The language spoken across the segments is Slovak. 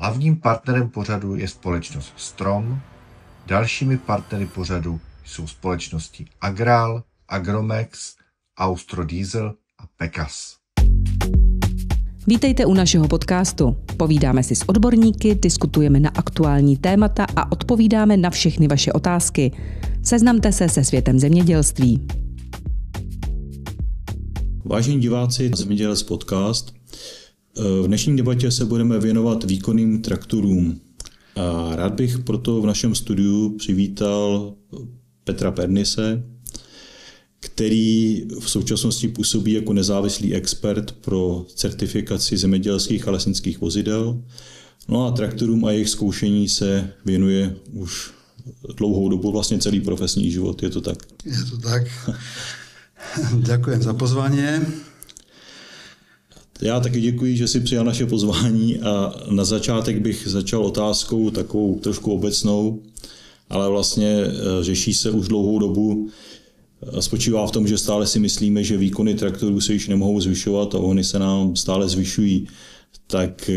Hlavním partnerem pořadu je společnost Strom, dalšími partnery pořadu jsou společnosti Agral, Agromex, Austrodiesel a Pekas. Vítejte u našeho podcastu. Povídáme si s odborníky, diskutujeme na aktuální témata a odpovídáme na všechny vaše otázky. Seznamte se se světem zemědělství. Vážení diváci, Zemědělec podcast. V dnešní debatě se budeme věnovat výkonným traktorům. A rád bych proto v našem studiu přivítal Petra Pernise, který v současnosti působí jako nezávislý expert pro certifikaci zemědělských a lesnických vozidel. No a traktorům a jejich zkoušení se věnuje už dlouhou dobu, vlastně celý profesní život. Je to tak? Je to tak. Ďakujem za pozvanie. Já taky děkuji, že jsi přijal naše pozvání a na začátek bych začal otázkou takovou trošku obecnou, ale vlastně řeší se už dlouhou dobu. Spočívá v tom, že stále si myslíme, že výkony traktorů se již nemohou zvyšovat a oni se nám stále zvyšují. Tak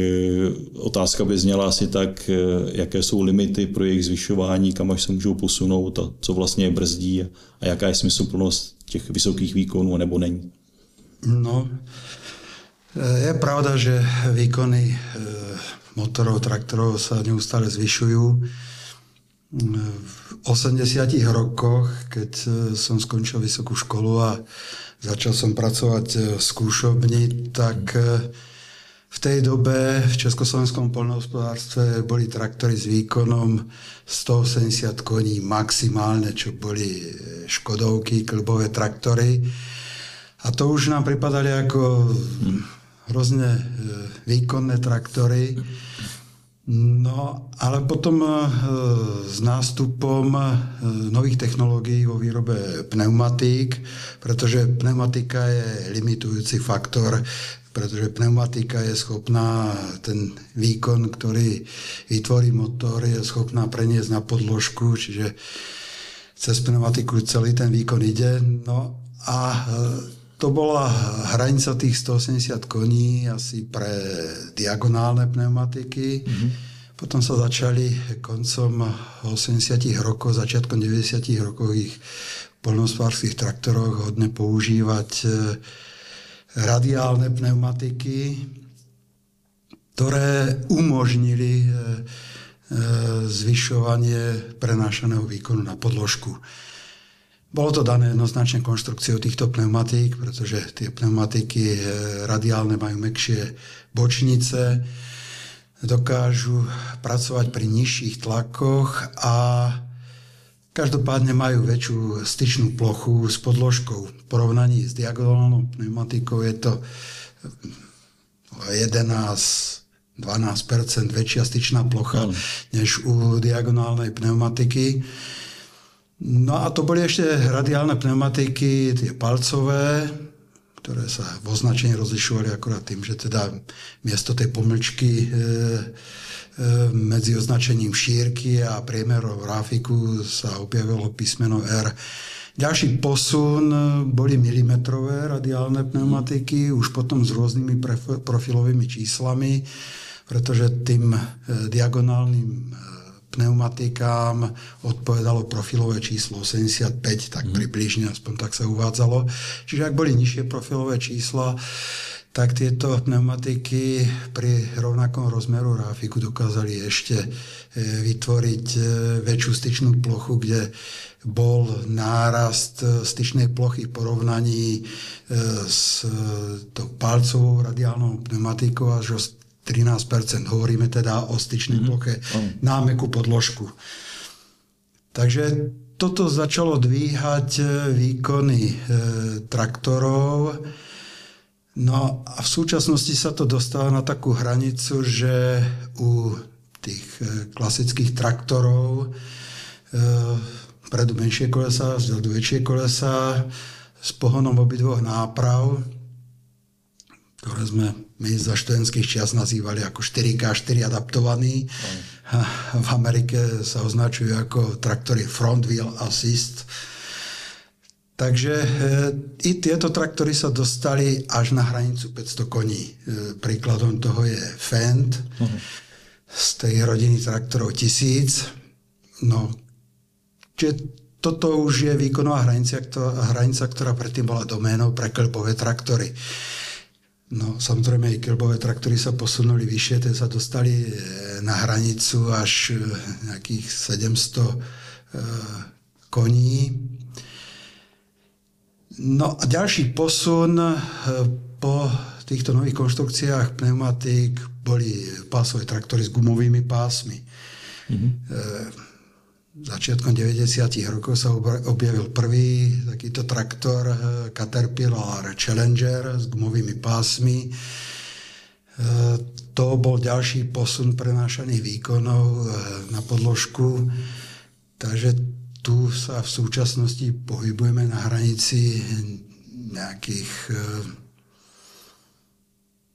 otázka by zněla asi tak, jaké jsou limity pro jejich zvyšování, kam až se můžou posunout a co vlastně je brzdí a jaká je smysluplnost těch vysokých výkonů nebo není. No, je pravda, že výkony motorov, traktorov sa neustále zvyšujú. V 80 rokoch, keď som skončil vysokú školu a začal som pracovať v skúšobni, tak v tej dobe v československom poľnohospodárstve boli traktory s výkonom 180 koní maximálne, čo boli škodovky, klbové traktory. A to už nám pripadali ako hrozne výkonné traktory. No, ale potom s nástupom nových technológií vo výrobe pneumatík, pretože pneumatika je limitujúci faktor, pretože pneumatika je schopná ten výkon, ktorý vytvorí motor, je schopná preniesť na podložku, čiže cez pneumatiku celý ten výkon ide. No a to bola hranica tých 180 koní asi pre diagonálne pneumatiky. Potom sa začali koncom 80 rokov, začiatkom 90 rokov ich poľnohospodárskych traktoroch hodne používať radiálne pneumatiky, ktoré umožnili zvyšovanie prenášaného výkonu na podložku. Bolo to dané jednoznačne konštrukciou týchto pneumatík, pretože tie pneumatiky radiálne majú mäkšie bočnice, dokážu pracovať pri nižších tlakoch a každopádne majú väčšiu styčnú plochu s podložkou. V porovnaní s diagonálnou pneumatikou je to 11-12% väčšia styčná plocha než u diagonálnej pneumatiky. No a to boli ešte radiálne pneumatiky, tie palcové, ktoré sa v označení rozlišovali akorát tým, že teda miesto tej pomlčky medzi označením šírky a priemerov ráfiku sa objavilo písmeno R. Ďalší posun boli milimetrové radiálne pneumatiky, už potom s rôznymi profilovými číslami, pretože tým diagonálnym pneumatikám odpovedalo profilové číslo 85, tak približne, aspoň tak sa uvádzalo. Čiže ak boli nižšie profilové čísla, tak tieto pneumatiky pri rovnakom rozmeru ráfiku dokázali ešte vytvoriť väčšiu styčnú plochu, kde bol nárast styčnej plochy v porovnaní s tou palcovou radiálnou pneumatikou až o 13%. Hovoríme teda o styčnej ploche na mäkkú podložku. Takže toto začalo dvíhať výkony traktorov. No a v súčasnosti sa to dostáva na takú hranicu, že u tých klasických traktorov predu menšie kolesa, vzadu väčšie kolesa s pohonom obidvoch náprav, ktoré sme my za študentských čias nazývali ako 4x4 adaptovaný. V Amerike sa označujú ako traktory front wheel assist. Takže i tieto traktory sa dostali až na hranicu 500 koní. Príkladom toho je Fendt z tej rodiny traktorov 1000. No, čiže toto už je výkonová hranica, ktorá predtým bola doménou pre kĺbové traktory. No, samozrejme, i kĺbové traktory sa posunuli vyššie, tie sa dostali na hranicu až nejakých 700 koní. No a ďalší posun po týchto nových konštrukciách pneumatík boli pásové traktory s gumovými pásmi. Začiatkom 90. rokov sa objavil prvý takýto traktor Caterpillar Challenger s gumovými pásmi. To bol ďalší posun prenášaných výkonov na podložku. Takže tu sa v súčasnosti pohybujeme na hranici nejakých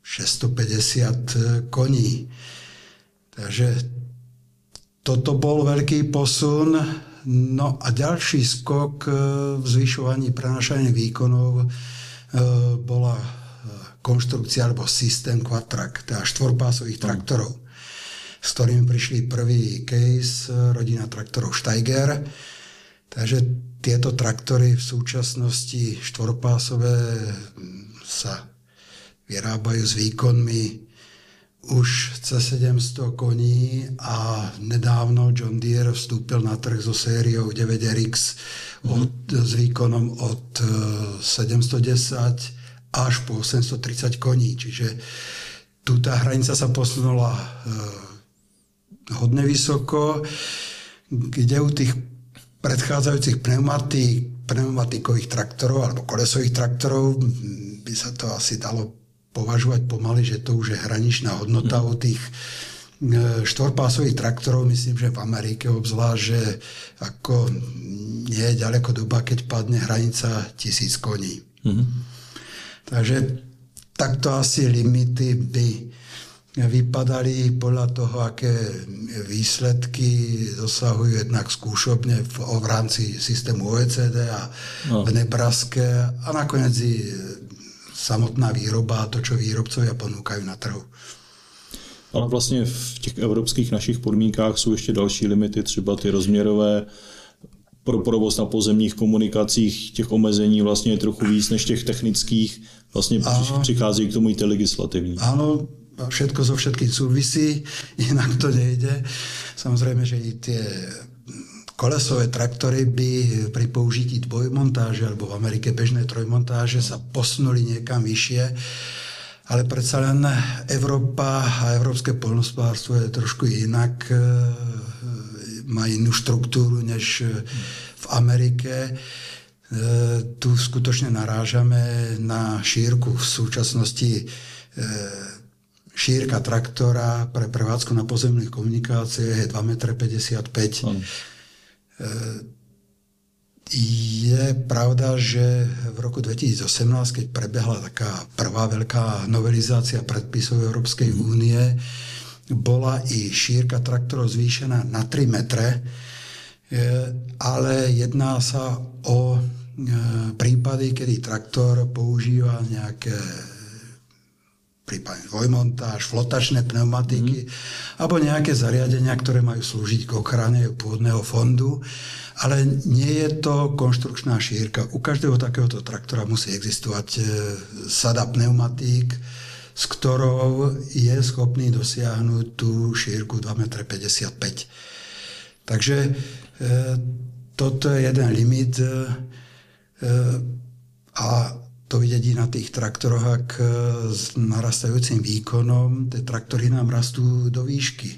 650 koní. Takže toto bol veľký posun. No a ďalší skok v zvyšovaní prenášania výkonov bola konštrukcia alebo systém quad-track, teda štvorpásových traktorov, s ktorými prišli prvý case, rodina traktorov Steiger. Takže tieto traktory v súčasnosti štvorpásové sa vyrábajú s výkonmi už cez 700 koní a nedávno John Deere vstúpil na trh so sériou 9RX s výkonom od 710 až po 830 koní. Čiže tu tá hranica sa posunula hodne vysoko, kde u tých predchádzajúcich pneumatikových traktorov alebo kolesových traktorov by sa to asi dalo považovať pomaly, že to už je hraničná hodnota u tých štvorpásových traktorov. Myslím, že v Amerike obzvlášť, že ako nie je ďaleko doba, keď padne hranica 1000 koní. Takže takto asi limity by vypadali podľa toho, aké výsledky dosahujú jednak skúšobne v rámci systému OECD a v Nebraske a nakoniec samotná výroba a to, čo výrobcovia ponúkajú na trhu. Ale vlastně v těch evropských našich podmínkách jsou ještě další limity, třeba ty rozměrové, pro provoz na pozemních komunikacích těch omezení vlastně je trochu víc než těch technických, vlastně přichází k tomu i ty legislativní. Áno, všetko so všetkým súvisí, inak to nejde. Samozrejme, že i tie kolesové traktory by pri použití dvojmontáže alebo v Amerike bežné trojmontáže sa posunuli niekam vyššie, ale predsa len Európa a európske poľnohospodárstvo je trošku inak, má inú štruktúru než v Amerike. Tu skutočne narážame na šírku. V súčasnosti šírka traktora pre prevádzku na pozemných komunikáciách je 2,55 m. Je pravda, že v roku 2018, keď prebehla taká prvá veľká novelizácia predpisov Európskej únie, bola i šírka traktorov zvýšená na 3 metre, ale jedná sa o prípady, kedy traktor používa nejaké prípadne dvojmontáž, flotačné pneumatiky alebo nejaké zariadenia, ktoré majú slúžiť k ochrane pôdneho fondu, ale nie je to konštrukčná šírka. U každého takéhoto traktora musí existovať sada pneumatík, s ktorou je schopný dosiahnuť tú šírku 2,55 m. Takže toto je jeden limit a to vidieť na tých traktoroch, ak s narastajúcim výkonom tie traktory nám rastú do výšky.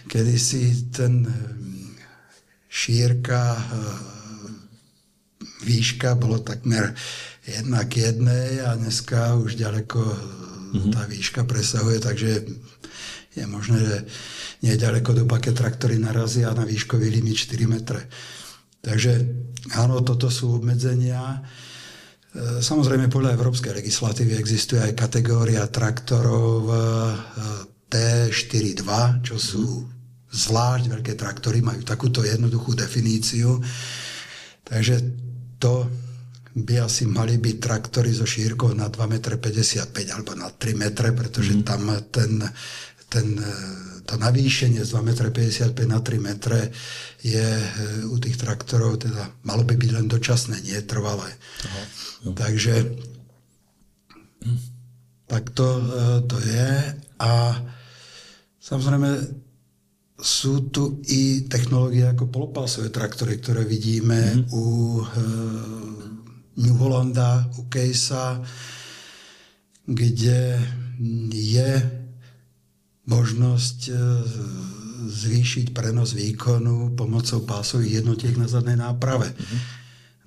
Kedysi ten šírka, výška bolo takmer 1:1 a dneska už ďaleko tá výška presahuje, takže je možné, že nie je ďaleko doba, keď traktory narazia na výškový limit 4 metre. Takže áno, toto sú obmedzenia. Samozrejme, podľa európskej legislatívy existuje aj kategória traktorov T4.2, čo sú zvlášť veľké traktory, majú takúto jednoduchú definíciu. Takže to by asi mali byť traktory so šírkou na 2,55 m alebo na 3 metre, pretože tam to navýšenie z 2,55 m na 3 metre je u tých traktorov, teda malo by byť len dočasné, nie trvalé. Takže tak to je. A samozrejme sú tu i technológie ako polopásové traktory, ktoré vidíme u New Hollanda, u Casea, kde je možnosť zvýšiť prenos výkonu pomocou pásových jednotiek na zadnej náprave.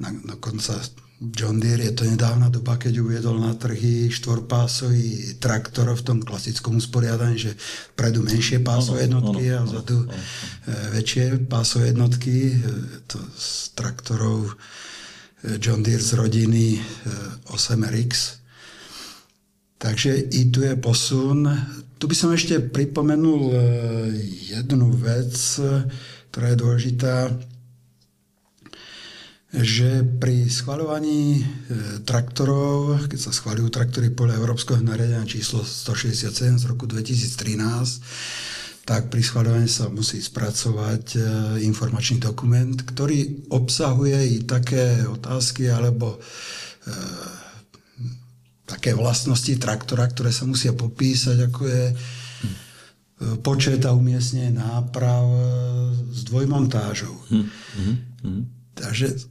Dokonca John Deere, je to nedávna doba, keď uviedol na trhy štvorpásový traktor v tom klasickom usporiadaní, že vpredu menšie pásové jednotky a vzadu väčšie pásové jednotky. To z traktorov John Deere z rodiny 8RX. Takže i tu je posun. Tu by som ešte pripomenul jednu vec, ktorá je dôležitá, že pri schvaľovaní traktorov, keď sa schvaľujú traktory podľa Európskeho nariadenia číslo 167 z roku 2013, tak pri schvaľovaní sa musí spracovať informačný dokument, ktorý obsahuje i také otázky alebo také vlastnosti traktora, ktoré sa musia popísať, ako je počet a umiestnenie náprav s dvojmontážou. Takže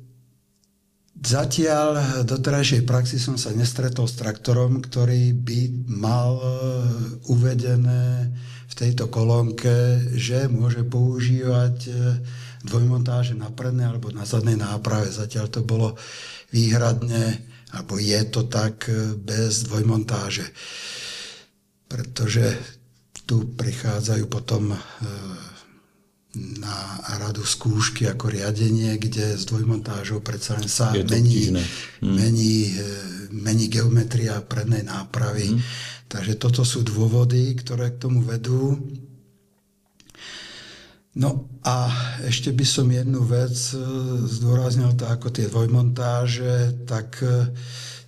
zatiaľ do terajšej praxi som sa nestretol s traktorom, ktorý by mal uvedené v tejto kolónke, že môže používať dvojmontáže na prednej alebo na zadnej náprave. Zatiaľ to bolo výhradne, alebo je to tak bez dvojmontáže. Pretože tu prichádzajú potom na radu skúšky ako riadenie, kde s dvojmontážou predsa len sa mení geometria prednej nápravy. Takže toto sú dôvody, ktoré k tomu vedú. No a ešte by som jednu vec zdôraznil, to ako tie dvojmontáže, tak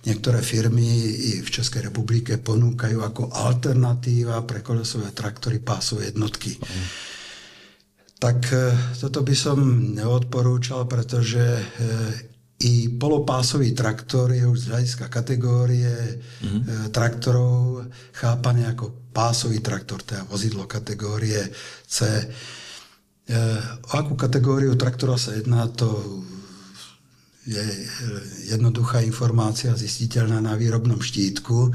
niektoré firmy i v Českej republike ponúkajú ako alternatíva pre kolesové traktory pásové jednotky. Tak toto by som neodporúčal, pretože i polopásový traktor je už z hľadiska kategórie traktorov chápaný ako pásový traktor, teda vozidlo kategórie C. O akú kategóriu traktora sa jedná, to je jednoduchá informácia zistiteľná na výrobnom štítku.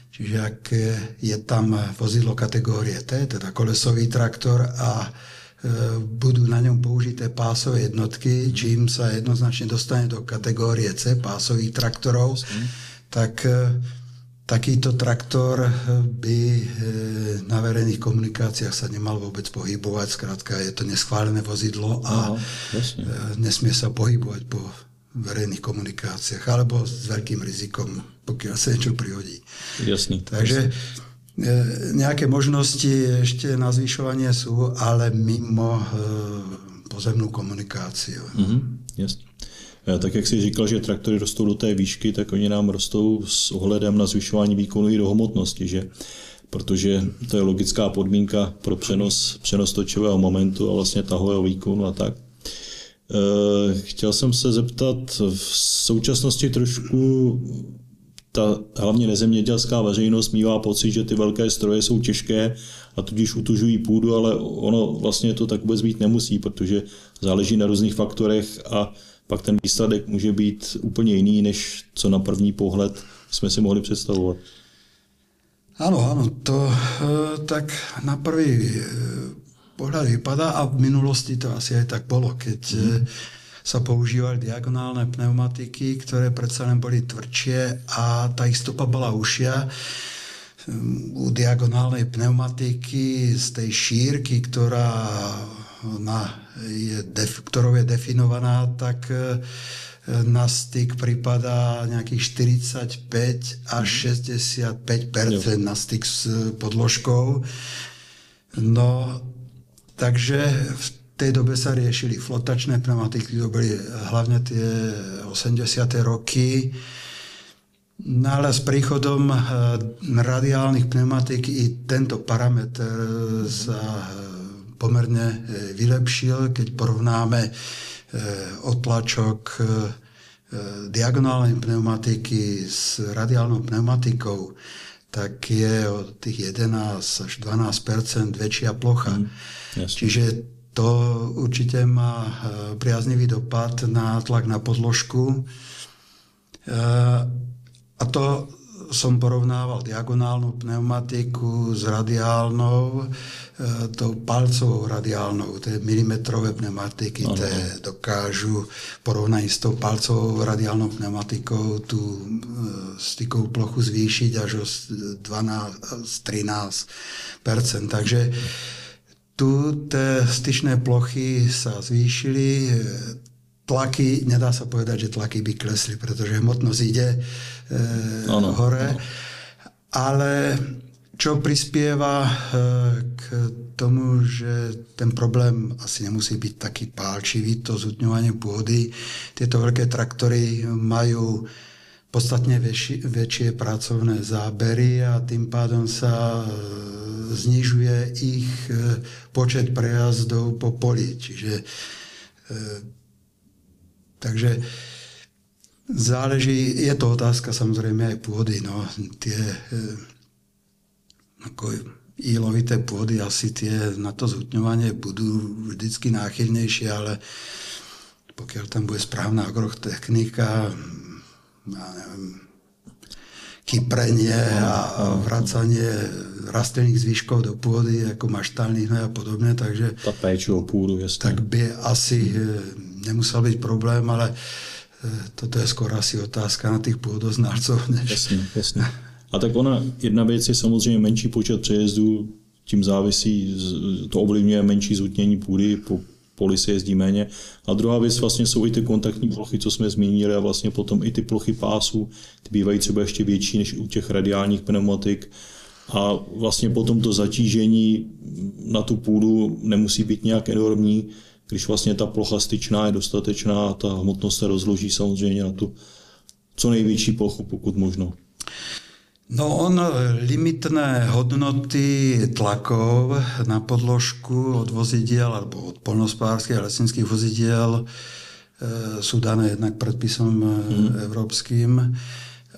Čiže ak je tam vozidlo kategórie T, teda kolesový traktor a budú na ňom použité pásové jednotky, čím sa jednoznačne dostane do kategórie C, pásových traktorov, tak takýto traktor by na verejných komunikáciách sa nemal vôbec pohybovať. Skrátka, je to neschválené vozidlo a nesmie sa pohybovať po verejných komunikáciách alebo s veľkým rizikom, pokiaľ sa niečo prihodí. Jasný. Takže nejaké možnosti ešte na zvyšovanie sú, ale mimo pozemnú komunikáciu. Jasný. Tak jak jsi říkal, že traktory rostou do té výšky, tak oni nám rostou s ohledem na zvyšování výkonu i do hmotnosti, že? Protože to je logická podmínka pro přenos točového momentu a vlastně tahového výkonu a tak. Chtěl jsem se zeptat, v současnosti trošku ta hlavně nezemědělská veřejnost mívá pocit, že ty velké stroje jsou těžké a tudíž utužují půdu, ale ono vlastně to tak vůbec být nemusí, protože záleží na různých faktorech a pak ten výsledek může být úplně jiný, než co na první pohled jsme si mohli představovat. Áno, to tak na prvý pohľad vypadá a v minulosti to asi aj tak bolo, keď sa používali diagonálne pneumatiky, ktoré predsa len boli tvrdšie a tá ich stopa bola užšia. U diagonálnej pneumatiky z tej šírky, ktorou je definovaná, tak na styk pripadá nejakých 45 až 65% na styk s podložkou. No, takže v tej dobe sa riešili flotačné pneumatiky, to boli hlavne tie 80. roky. No ale s príchodom radiálnych pneumatík i tento parameter sa pomerne vylepšil, keď porovnáme otlačok diagonálnej pneumatiky s radiálnou pneumatikou, tak je od tých 11 až 12% väčšia plocha. Čiže to určite má priaznivý dopad na tlak na podložku. A to som porovnával diagonálnu pneumatiku s radiálnou, tou palcovou radiálnou, tie milimetrové pneumatiky, tie dokážu porovnaní s tou palcovou radiálnou pneumatikou tú stykovú plochu zvýšiť až o 12-13%. Takže tu tie styčné plochy sa zvýšili, tlaky, nedá sa povedať, že tlaky by klesli, pretože hmotnosť ide hore. Ale čo prispieva k tomu, že ten problém asi nemusí byť taký pálčivý, to zhutňovanie pôdy. Tieto veľké traktory majú podstatne väčšie pracovné zábery a tým pádom sa znižuje ich počet prejazdov po poli. Takže záleží, je to otázka samozrejme aj pôdy. No, tie ako ílovité pôdy asi tie na to zhutňovanie budú vždycky náchylnejšie, ale pokiaľ tam bude správna agrotechnika, kyprenie a vracanie rastlinných zvyškov do pôdy, ako maštálnych a podobne, takže tá péč o pôdu, jasne. Tak by asi nemusel byť problém, ale toto je skôr asi otázka na tých pôdoznalcov. Jasně. A tak jedna věc je samozřejmě menší počet přejezdů, tím závisí, to ovlivňuje menší zhutnění půdy, po poli se jezdí méně. A druhá věc vlastně jsou i ty kontaktní plochy, co jsme zmínili, a vlastně potom i ty plochy pásů, ty bývají třeba ještě větší než u těch radiálních pneumatik. A vlastně potom to zatížení na tu půdu nemusí být nějak enormní, když vlastně ta plocha styčná je dostatečná, ta hmotnost se rozloží samozřejmě na tu co největší plochu, pokud možno. No limitné hodnoty tlakov na podložku od vozidiel alebo od poľnohospodárskych a lesnických vozidiel sú dané jednak predpisom európskym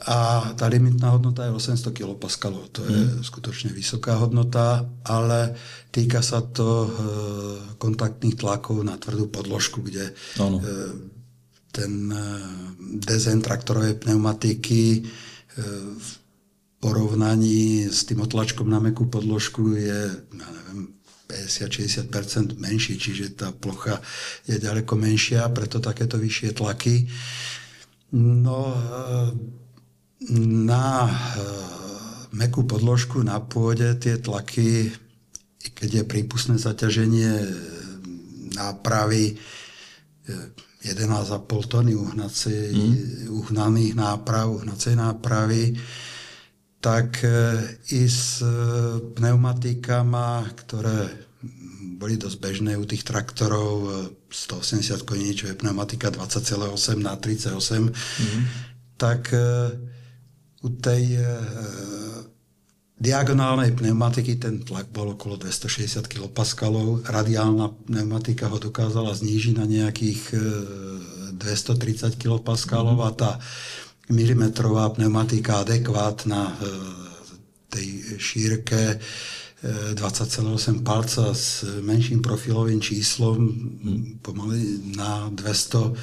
a tá limitná hodnota je 800 kPa. To je skutočne vysoká hodnota, ale týka sa to kontaktných tlakov na tvrdú podložku, kde ten design traktorovej pneumatiky v porovnaní s tým otlačkom na mäkkú podložku je, 50-60% menší, čiže tá plocha je ďaleko menšia, preto takéto vyššie tlaky. No, na mäkkú podložku na pôde tie tlaky, keď je prípustné zaťaženie nápravy 11,5 tony uhnaných náprav, uhnacej nápravy, tak i s pneumatikama, ktoré boli dosť bežné u tých traktorov, 180 koní, čo je pneumatika 20,8 na 38, tak u tej diagonálnej pneumatiky ten tlak bol okolo 260 kPa, radiálna pneumatika ho dokázala znížiť na nejakých 230 kPa a tá milimetrová pneumatika adekvátna tej šírke 20,8 palca s menším profilovým číslom pomaly na 210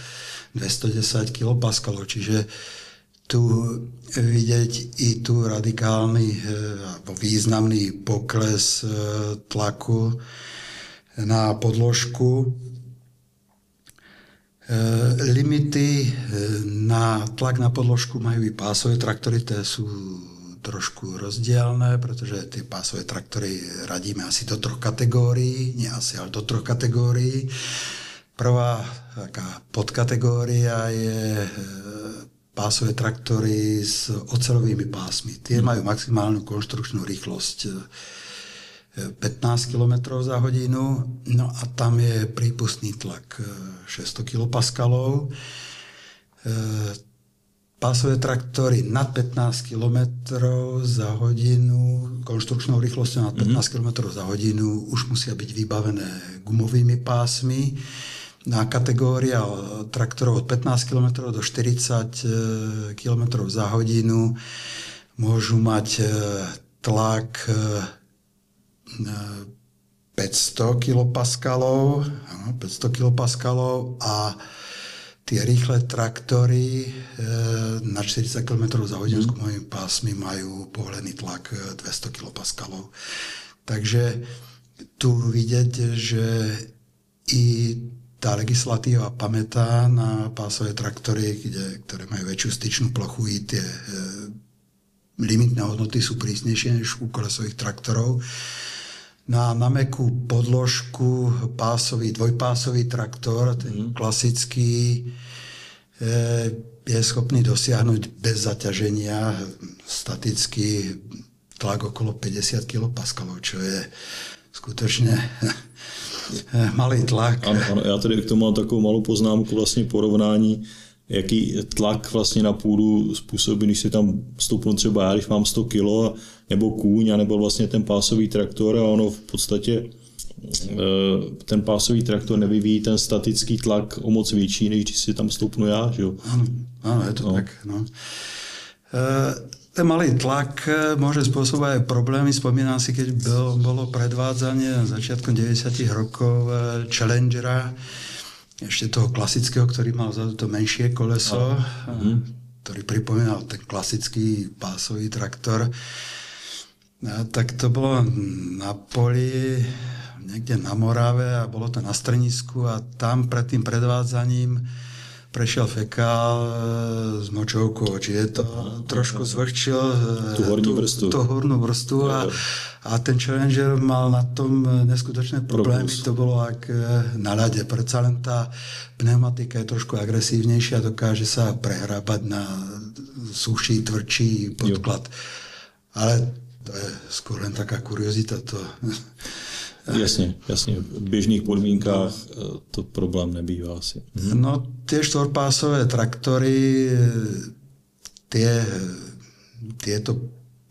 kPa. Čiže tu vidieť i tu radikálny alebo významný pokles tlaku na podložku. Limity na tlak na podložku majú i pásové traktory, tie sú trošku rozdielne, pretože tie pásové traktory radíme asi do 3 kategórií, nie asi, ale do 3 kategórií. Prvá taká podkategória je pásové traktory s oceľovými pásmi. Tie majú maximálnu konštrukčnú rýchlosť 15 km za hodinu, no a tam je prípustný tlak 600 kPa. Pásové traktory nad 15 km za hodinu, konštrukčnou rýchlosťou nad 15 km za hodinu už musia byť vybavené gumovými pásmi. Na kategória traktorov od 15 km do 40 km za hodinu môžu mať tlak 500 kilopaskalov a tie rýchle traktory na 40 km za hodinu s gumovými pásmi majú povolený tlak 200 kilopaskalov. Takže tu vidieť, že i tá legislatíva pamätá na pásové traktory, ktoré majú väčšiu styčnú plochu, i tie limitné hodnoty sú prísnejšie než u kolesových traktorov. Na mäkkú podložku dvojpásový traktor, ten klasický, je schopný dosiahnuť bez zaťaženia statický tlak okolo 50 kilopaskalov, čo je skutočne malý tlak. Ano, já tady k tomu mám takovou malou poznámku, vlastně porovnání, jaký tlak vlastně na půdu způsobí, když si tam stoupnu třeba já, když mám 100 kg, nebo kůň, nebo vlastně ten pásový traktor, a ono v podstatě ten pásový traktor nevyvíjí ten statický tlak o moc větší, než když si tam stoupnu já, že jo? Áno, je to tak. No. Ten malý tlak môže spôsobovať aj problémy. Spomínam si, keď bolo predvádzanie začiatkom 90. rokov Challengera, ešte toho klasického, ktorý mal vzadu to menšie koleso, ktorý pripomínal ten klasický pásový traktor. Tak to bolo na poli, niekde na Morave, a bolo to na strnisku, a tam pred tým predvádzaním prešiel fekál s močovkou, čiže to trošku zvlhčil tú hornú vrstvu a ten Challenger mal na tom neskutočné problémy. To bolo ak na ľade. Predsa len tá pneumatika je trošku agresívnejšia, dokáže sa prehrábať na suší, tvrdší podklad. Ale to je skôr len taká kuriozita. Jasně. V běžných podmínkách to problém nebývá asi. No, tie štvorpásové traktory tieto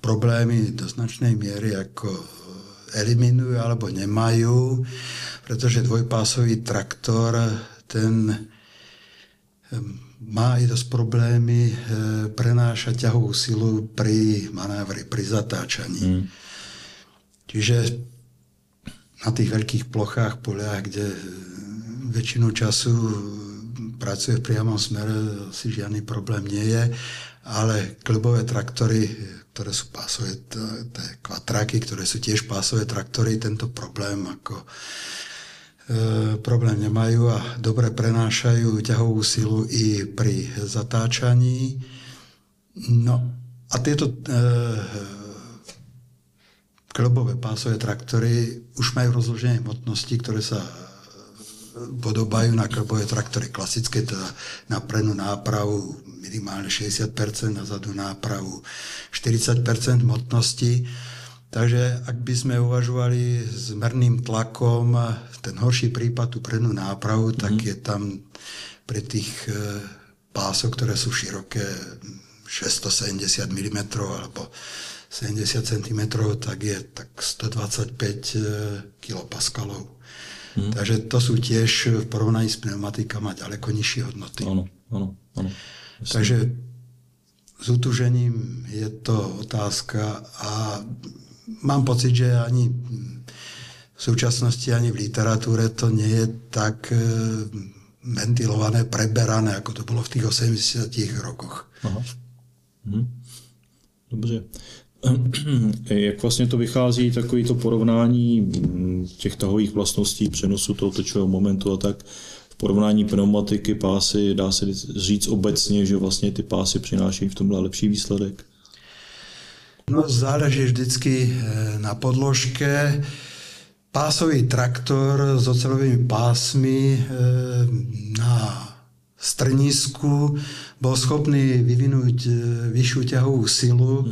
problémy do značnej miery ako eliminujú alebo nemajú, pretože dvojpásový traktor ten má i dosť problémy prenášať ťahovú silu pri manévri, pri zatáčaní. Čiže na tých veľkých plochách, poliach, kde väčšinu času pracuje v priamom smere, si žiadny problém nie je, ale klubové traktory, ktoré sú pásové, kvadráky, ktoré sú tiež pásové traktory, tento problém problém nemajú a dobre prenášajú ťahovú silu i pri zatáčaní. No a tieto klubové pásové traktory už majú rozloženie hmotnosti, ktoré sa podobajú na klubové traktory klasické, teda na prednú nápravu minimálne 60%, na zadnú nápravu 40% hmotnosti. Takže ak by sme uvažovali s merným tlakom, ten horší prípad, tú prednú nápravu, tak je tam pre tých pások, ktoré sú široké 670 mm alebo 70 cm, tak je tak 125 kilopaskalov. Takže to sú tiež v porovnaní s pneumatikami ďaleko nižšie hodnoty. Áno. Takže s utužením je to otázka a mám pocit, že ani v súčasnosti, ani v literatúre to nie je tak ventilované, preberané, ako to bolo v tých 80 rokoch. Aha. Dobře. Jak vlastně to vychází, takový to porovnání těch tahových vlastností, přenosu toho točového momentu a tak, v porovnání pneumatiky, pásy, dá se říct obecně, že vlastně ty pásy přinášejí v tomhle lepší výsledek? No, záleží vždycky na podložke. Pásový traktor s oceľovými pásmi na strnisku bol schopný vyvinúť vyššiu ťahovú silu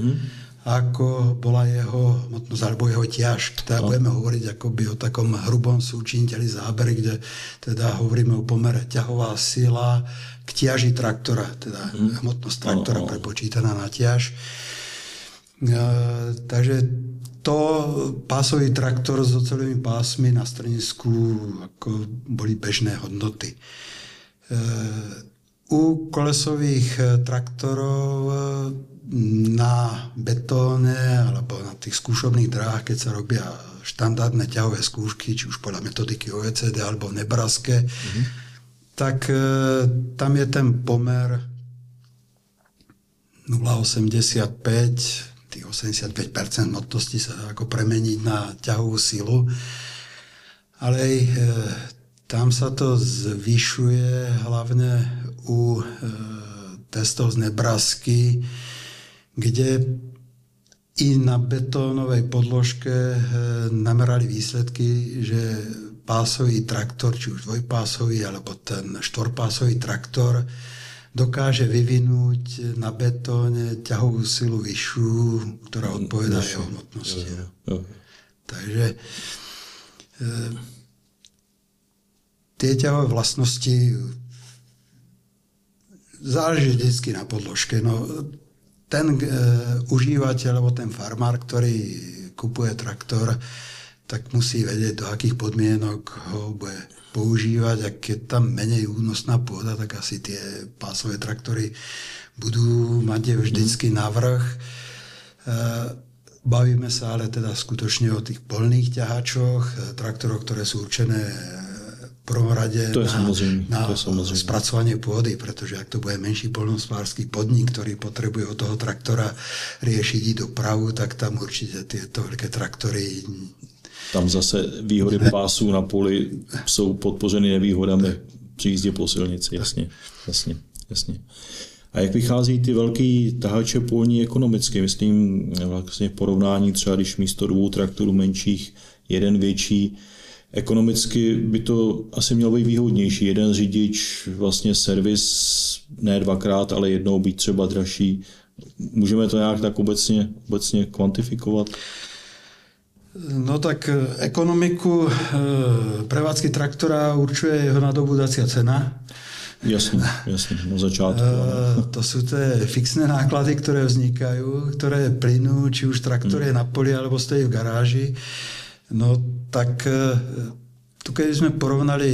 ako bola jeho hmotnosť alebo jeho ťaž. Teda budeme hovoriť akoby o takom hrubom súčiniteli zábery, kde teda hovoríme o pomere ťahová sila k ťaži traktora, teda hmotnosť traktora prepočítaná na ťaž. Takže to pásový traktor s oceľovými pásmi na strenisku ako boli bežné hodnoty. U kolesových traktorov na betóne alebo na tých skúšobných dráhach, keď sa robia štandardné ťahové skúšky, či už podľa metodiky OECD alebo v Nebraske, tak tam je ten pomer 0,85, tých 85% hmotnosti sa dá ako premeniť na ťahovú silu, ale aj tam sa to zvyšuje hlavne u testov z Nebrasky, kde i na betónovej podložke namerali výsledky, že pásový traktor, či už dvojpásový alebo ten štvorpásový traktor dokáže vyvinúť na betóne ťahovú silu vyššiu, ktorá odpovedá jeho hmotnosti. Takže tie ťahové vlastnosti záleží vždycky na podložke. No, ten užívateľ alebo ten farmár, ktorý kupuje traktor, tak musí vedieť, do akých podmienok ho bude používať, a keď tam menej únosná pôda, tak asi tie pásové traktory budú mať vždycky navrch. Bavíme sa ale teda skutočne o tých polných ťahačoch, traktoroch, ktoré sú určené v prvom rade na spracovanie pôdy, pretože ak to bude menší poľnohospodársky podnik, ktorý potrebuje od toho traktora riešiť i dopravu, tak tam určite tieto veľké traktory. Tam zase výhody pásů na poli jsou podpořeny nevýhodami při jízdě po silnici, jasně. A jak vychází ty velký tahače polní ekonomicky? Myslím vlastně v porovnání třeba, když místo 2 traktorů menších, jeden větší, ekonomicky by to asi mělo být výhodnější. Jeden řidič, vlastně servis ne 2krát, ale jednou být třeba dražší. Můžeme to nějak tak obecně kvantifikovat? No tak ekonomiku prevádzky traktora určuje jeho nadobúdacia cena. Jasne, na začiatku. To sú tie fixné náklady, ktoré vznikajú, ktoré plynú, či už traktor je na poli alebo stojí v garáži. No tak tu keď sme porovnali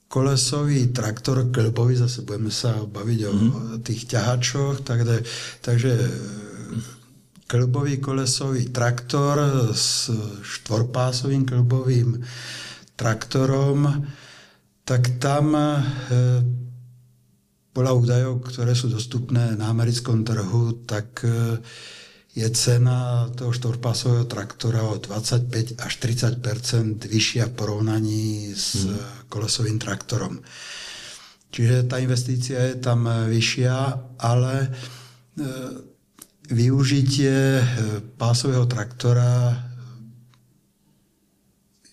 kolesový traktor kĺbový, zase budeme sa baviť o tých ťahačoch, takže kĺbový kolesový traktor s štvorpásovým kĺbovým traktorom, tak tam podľa údajov, ktoré sú dostupné na americkom trhu, tak je cena toho štvorpásového traktora o 25 až 30% vyššia v porovnaní s kolesovým traktorom. Čiže tá investícia je tam vyššia, ale využitie pásového traktora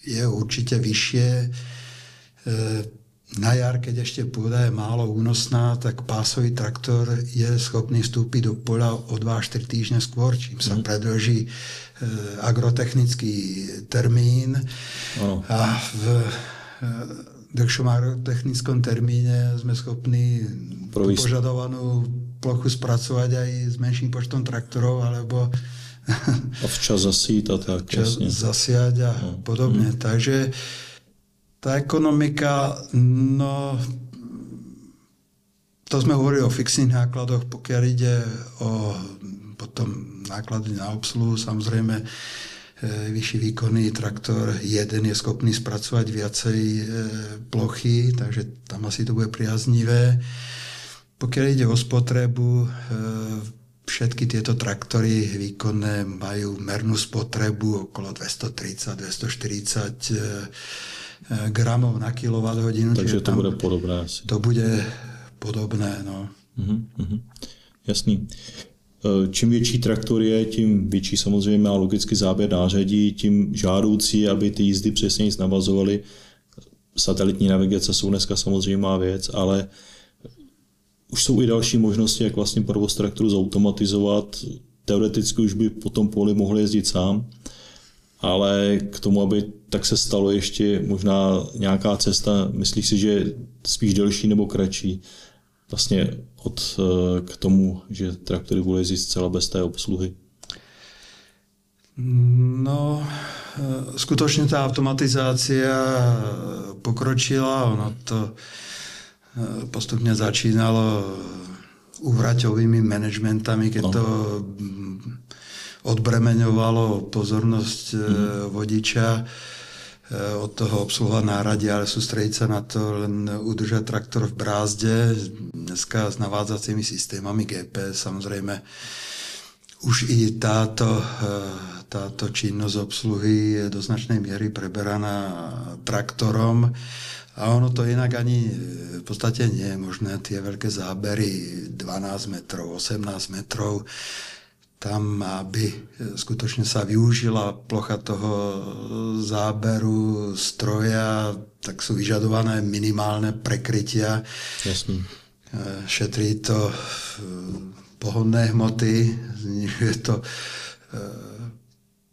je určite vyššie. Na jar, keď ešte pôda je málo únosná, tak pásový traktor je schopný vstúpiť do poľa o 2 až 3 týždne skôr, čím sa predĺží agrotechnický termín. A v dlhšom agrotechnickom termíne sme schopní požadovanú plochu spracovať aj s menším počtom traktorov, alebo a včas zasieť a tak. Zasiať a podobne. Takže tá ekonomika, no to sme hovorili o fixných nákladoch, pokiaľ ide o potom náklady na obsluhu, samozrejme vyšší výkonný traktor, jeden je schopný spracovať viacej plochy, takže tam asi to bude priaznivé. Pokiaľ ide o spotrebu, všetky tieto traktory výkonné majú mernú spotrebu okolo 230-240 gramov na kWh. Takže to bude podobné asi. To bude podobné, no. Jasný. Čím větší traktor je, tím větší samozřejmě má logicky záběr nářadí, tím žádoucí, aby ty jízdy přesně navazovaly. Satelitní navigace jsou dneska samozřejmá věc, ale už jsou i další možnosti, jak vlastně provoz traktoru zautomatizovat. teoreticky už by po tom poli mohl jezdit sám, ale k tomu, aby tak se stalo ještě možná nějaká cesta, myslíš si, že spíš delší nebo kratší vlastně k tomu, že traktory budou jezdit zcela bez té obsluhy? No, skutočne tá automatizácia pokročila, ono to postupne začínalo úvraťovými manažmentami, keď to odbremeňovalo pozornosť vodiča od toho obsluha náradie, ale sústrediť sa na to len udržať traktor v brázde. Dneska s navádzacími systémami GPS samozrejme už i táto činnosť obsluhy je do značnej miery preberaná traktorom a ono to inak ani v podstate nie je možné. Tie veľké zábery 12 metrov, 18 metrov, tam, aby skutočne sa využila plocha toho záberu stroja, tak sú vyžadované minimálne prekrytia. Jasný. Šetrí to pohonné hmoty, znižuje to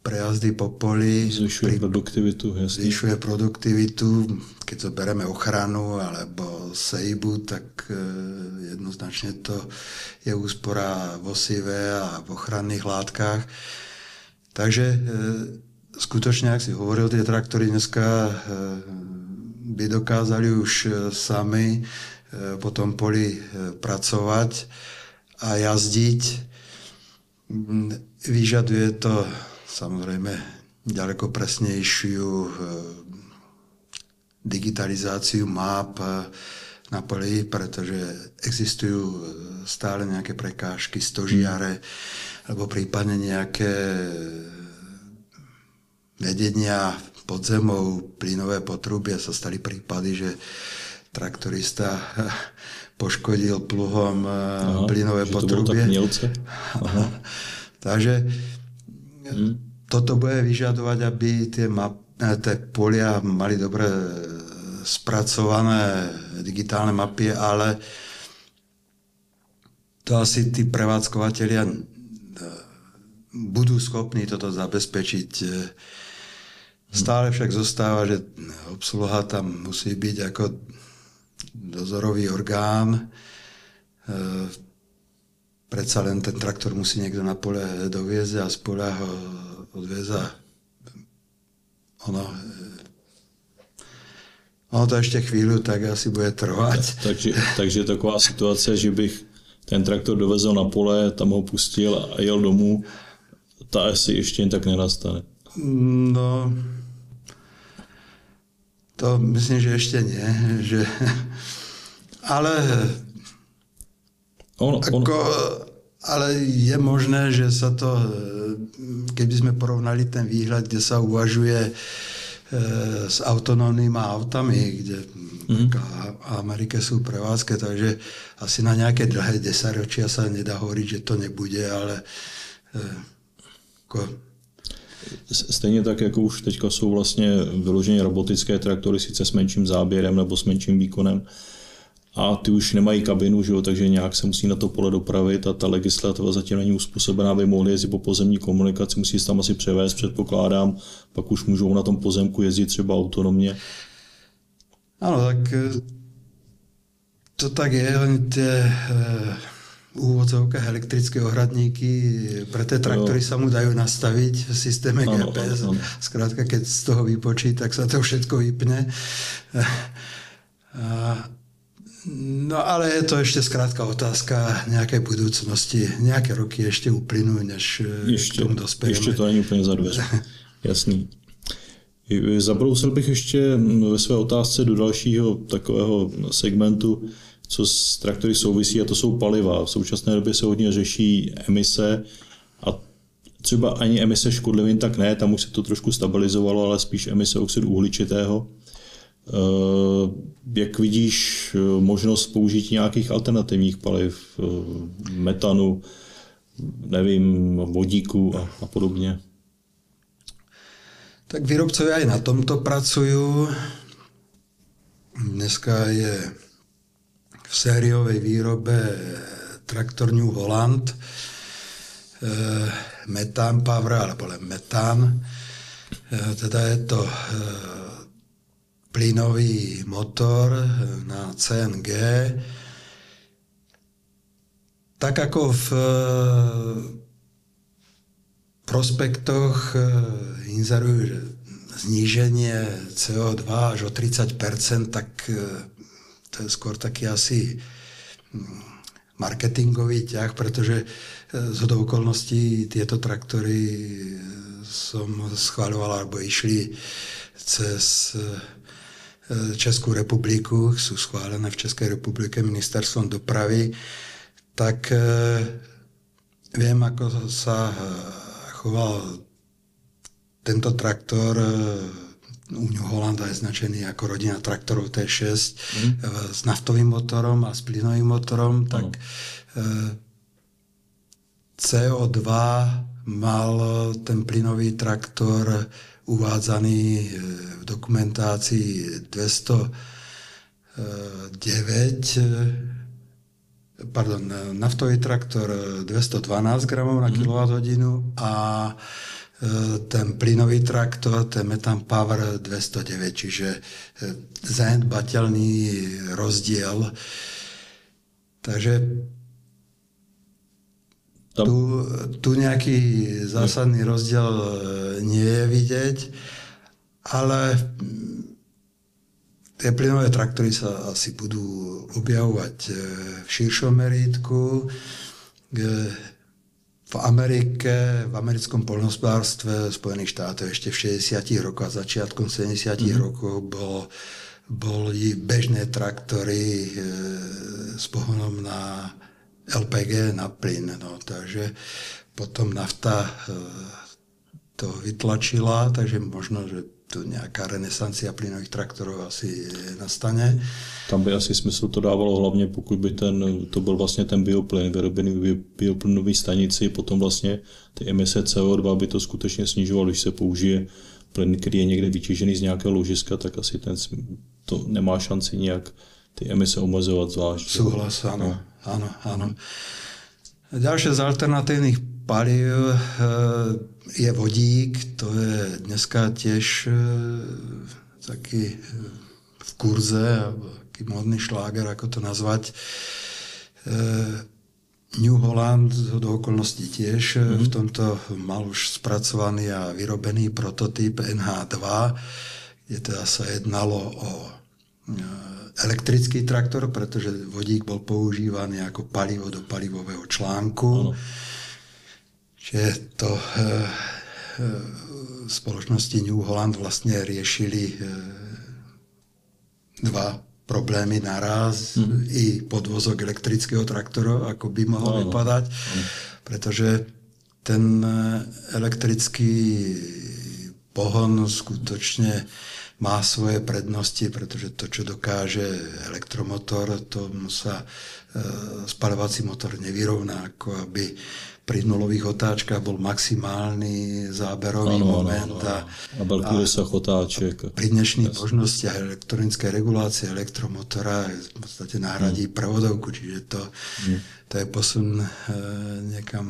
prejazdy po poli. Zvyšuje produktivitu, jasný. Zvyšuje produktivitu. Keď zoberieme ochranu alebo sejbu, tak jednoznačne to je úspora v osive a v ochranných látkach. Takže skutočne, ak si hovoril, tie traktory dneska by dokázali už sami po tom poli pracovať a jazdiť. Vyžaduje to samozrejme ďaleko presnejšiu digitalizáciu map na poli, pretože existujú stále nejaké prekážky, stožiare, alebo prípadne nejaké vedenia podzemov, plynové potrubie. Sa stali prípady, že traktorista poškodil pluhom plynové potrubie. Takže toto bude vyžadovať, aby tie polia mali dobre spracované digitálne mapy, ale to asi tí prevádzkovateľia budú schopní toto zabezpečiť. Stále však zostáva, že obsluha tam musí byť ako dozorový orgán. Predsa len ten traktor musí niekto na pole doviezť a z poľa ho odvieza. Ono to ešte chvíľu tak asi bude trvať. Takže taková situace, že bych ten traktor dovezl na pole, tam ho pustil a jel domů, ta asi ještě jen tak nenastane. No, to myslím, že ešte nie. Ale ale je možné, že sa to, keby sme porovnali ten výhľad, kde sa uvažuje s autonómnymi autami, kde v Amerike sú prevádzke, takže asi na nejaké dlhé 10 ročia sa nedá hovoriť, že to nebude, ale Stejně tak, jako už teďka jsou vlastně vyloženě robotické traktory, sice s menším záběrem nebo s menším výkonem, a ty už nemají kabinu, že jo, takže nějak se musí na to pole dopravit a ta legislativa zatím není uspůsobená, aby mohli jezdit po pozemní komunikaci, musí se tam asi převést, předpokládám, pak už můžou na tom pozemku jezdit třeba autonomně. Áno, tak to tak je, len tie úvodzovkách elektrické ohradníky pre tie traktory sa mu dajú nastaviť v systéme GPS. Skrátka, keď z toho vypočí, tak sa to všetko vypne. No ale je to ešte skrátka otázka nejakej budúcnosti. Nejaké roky ešte uplynú, než k tomu dospejeme. Ještě to není úplně za dveře. Jasný. Zabrousil bych ještě ve své otázce do dalšího takového segmentu, co s traktory souvisí, a to jsou paliva. V současné době se hodně řeší emise a třeba ani emise škodlivin tak ne, tam už se to trošku stabilizovalo, ale spíš emise oxidu uhličitého. Jak vidíš možnost použití nějakých alternativních paliv, metanu, nevím, vodíku a podobně? Tak výrobcovia aj na tomto pracujú. Dneska je v sériovej výrobe traktor New Holland. metán power, alebo len metán. Teda je to plynový motor na CNG. Tak ako v prospektoch inzerujú zníženie CO2 až o 30%, tak to je skôr taký asi marketingový ťah, pretože zhodou okolností tieto traktory som schváľoval, alebo išli cez Českú republiku, sú schválené v Českej republike ministerstvom dopravy, tak viem, ako sa choval tento traktor. U New Hollanda je značený ako rodina traktorov T6 s naftovým motorom a s plynovým motorom, tak CO2 mal ten plynový traktor uvádzaný v dokumentácii 209, naftový traktor 212 gramov na kWh a ten plynový traktor, ten Metan Power 209, čiže zanedbateľný rozdiel. Takže tu nejaký zásadný rozdiel nie je vidieť, ale tie plynové traktory sa asi budú objavovať v širšom merítku. V Amerike, v americkom poľnohospodárstve Spojených štátov ešte v 60. rokoch a začiatkom 70. rokov boli bežné traktory s pohonom na LPG, na plyn. No, takže potom nafta to vytlačila, takže možno, že tu nejaká renesancia plynových traktorov asi nastane. Tam by asi smysl to dávalo hlavně, pokud by to byl vlastně ten bioplyn vyrobený v bioplynové stanici, potom vlastně ty emise CO2 by to skutečně snižovalo, když se použije plyn, který je někde vytěžený z nějakého ložiska, tak asi to nemá šanci nějak ty emise omezovat zvlášť. Súhlas, áno. Áno. Ďalšie z alternatívnych palív je vodík, to je dneska tiež taký v kurze, taký módny šláger, ako to nazvať. New Holland do okolností tiež v tomto mal už spracovaný a vyrobený prototyp NH2, kde teda sa jednalo o elektrický traktor, pretože vodík bol používaný ako palivo do palivového článku. Čiže to spoločnosti New Holland vlastne riešili dva problémy naraz, i podvozok elektrického traktora, ako by mohol vypadať, pretože ten elektrický pohon skutočne má svoje prednosti, pretože to, čo dokáže elektromotor, tomu sa spaľovací motor nevyrovná, ako aby pri nulových otáčkach bol maximálny záberový moment a veľký rozsah otáček. Pri dnešných možnostiach elektronické regulácie elektromotora v podstate nahradí prevodovku, čiže to je posun niekam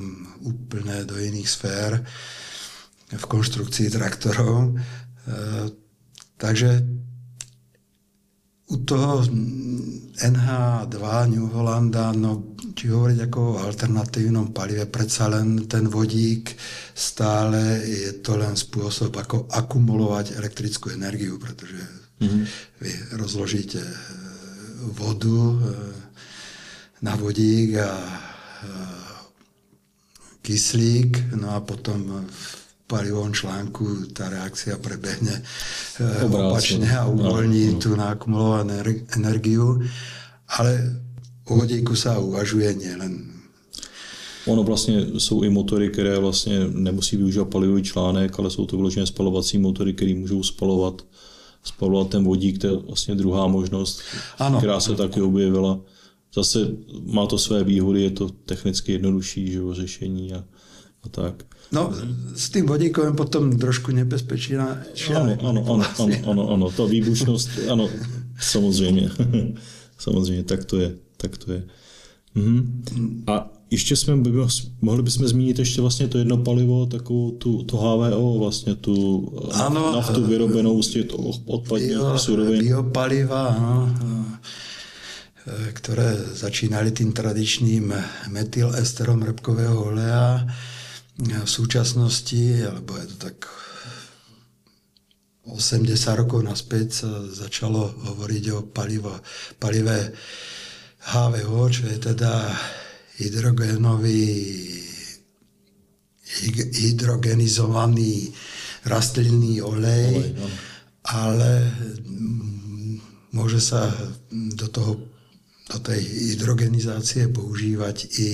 úplne do iných sfér v konštrukcii traktorov. Takže u toho NH2 New Hollanda, či hovoriť ako o alternatívnom palive, predsa len ten vodík stále je to len spôsob, ako akumulovať elektrickú energiu, pretože vy rozložíte vodu na vodík a kyslík, no a potom v palivovom článku tá reakcia prebehne opačne a uvoľní tú naakumulovanú energiu, ale o vodíku sa uvažuje nielen. Ono vlastně jsou i motory, které vlastně nemusí využívat palivový článek, ale jsou to vyložené spalovací motory, které můžou spalovat ten vodík, to je vlastně druhá možnost, která se taky objevila. Zase má to své výhody, je to technicky jednodušší řešení a tak. No, s tým vodíkovým potom trošku nebezpečí. Ano, ta výbušnost, ano, samozřejmě. Samozřejmě, tak to je. A ještě mohli bychom zmínit ještě vlastně to jedno palivo, takovou to HVO, vlastně tu naftu vyrobenou z těch odpadních surovin. Biopaliva, ktoré začínali tým tradičným metylesterom repkového oleja. V súčasnosti, alebo je to tak 80 rokov naspäť, sa začalo hovoriť o palive HVO, čo je teda hydrogenizovaný rastlinný olej, ale môže sa do tej hydrogenizácie používať i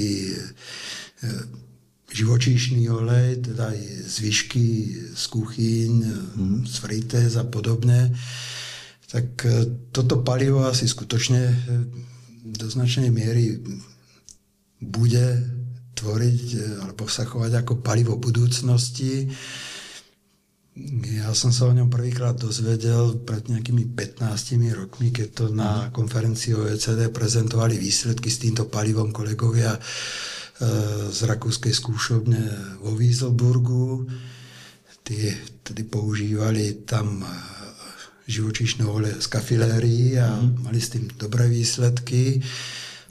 živočíšny olej, teda aj zvyšky z kuchyň, z fritéz a podobne. Tak toto palivo asi skutočne do značnej miery bude tvoriť alebo sa chovať ako palivo budúcnosti. Ja som sa o ňom prvýkrát dozvedel pred nejakými 15 rokmi, keď to na konferencii OECD prezentovali výsledky s týmto palivom kolegovia z rakúskej skúšobne vo Wieselburgu. Tedy používali tam živočíšne oleje z kafilérií a mali s tým dobré výsledky,